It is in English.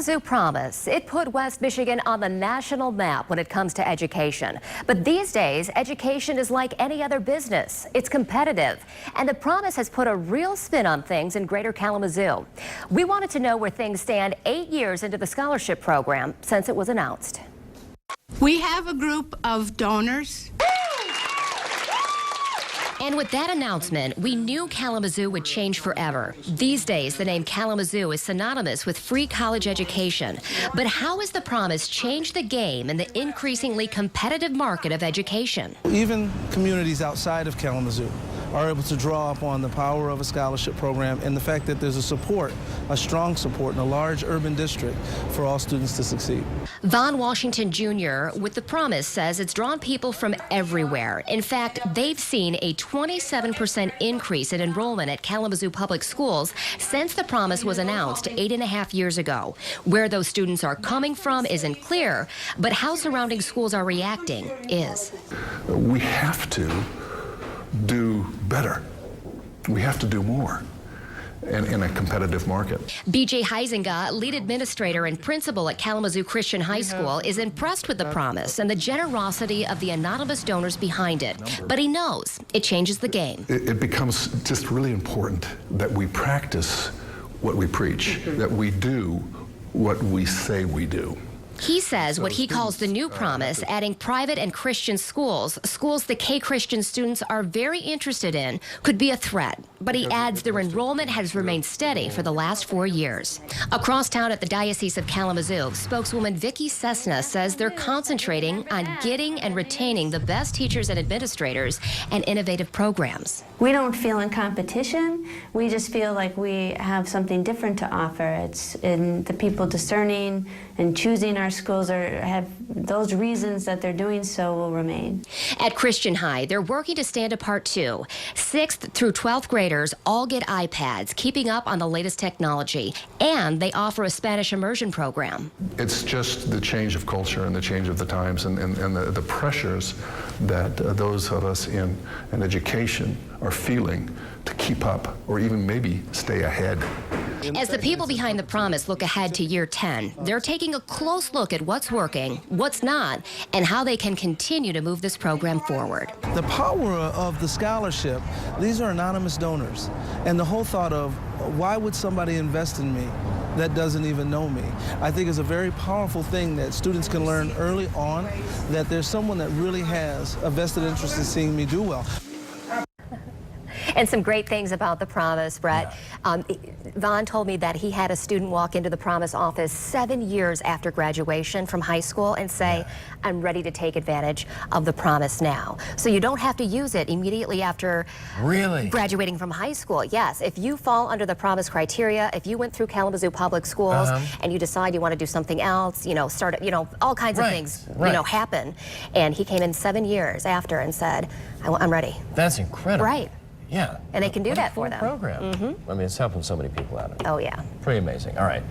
Kalamazoo Promise. It put West Michigan on the national map when it comes to education. But these days, education is like any other business. It's competitive. And the Promise has put a real spin on things in Greater Kalamazoo. We wanted to know where things stand 8 years into the scholarship program since it was announced. We have a group of donors. And with that announcement, we knew Kalamazoo would change forever. These days, the name Kalamazoo is synonymous with free college education. But how has the Promise changed the game in the increasingly competitive market of education? Even communities outside of Kalamazoo are able to draw upon the power of a scholarship program and the fact that there's a strong support in a large urban district for all students to succeed. Von Washington Jr. with the Promise says it's drawn people from everywhere. In fact, they've seen a 27% increase in enrollment at Kalamazoo Public Schools since the Promise was announced 8.5 years ago. Where those students are coming from isn't clear, but how surrounding schools are reacting is. We have to do better. We have to do more in a competitive market. B.J. Huizinga, lead administrator and principal at Kalamazoo Christian High School, is impressed with the Promise and the generosity of the anonymous donors behind it. But he knows it changes the game. It becomes just really important that we practice what we preach, that we do what we say we do. He says what he calls the new Promise, adding private and Christian schools the K-Christian students are very interested in, could be a threat. But he adds their enrollment has remained steady for the last 4 years. Across town at the Diocese of Kalamazoo, spokeswoman Vicki Cessna says they're concentrating on getting and retaining the best teachers and administrators and innovative programs. We don't feel in competition. We just feel like we have something different to offer. It's in the people discerning and choosing our schools have those reasons that they're doing so will remain. At Christian High, they're working to stand apart too. 6th through 12th graders all get iPads, keeping up on the latest technology, and they offer a Spanish immersion program. It's just the change of culture and the change of the times and the pressures that those of us in education are feeling to keep up or even maybe stay ahead. As the people behind the Promise look ahead to year 10, they're taking a close look at what's working, what's not, and how they can continue to move this program forward. The power of the scholarship, these are anonymous donors. And the whole thought of why would somebody invest in me that doesn't even know me, I think is a very powerful thing that students can learn early on, that there's someone that really has a vested interest in seeing me do well. And some great things about the Promise, Brett. Vaughn told me that he had a student walk into the Promise office 7 years after graduation from high school and say, I'm ready to take advantage of the Promise now. So you don't have to use it immediately after graduating from high school. Yes, if you fall under the Promise criteria, if you went through Kalamazoo Public Schools and you decide you want to do something else, start, all kinds of things, happen. And he came in 7 years after and said, I'm ready. That's incredible. Right. Yeah. And they can do that for them. Program. I mean, it's helping so many people out. Oh, yeah. Pretty amazing. All right.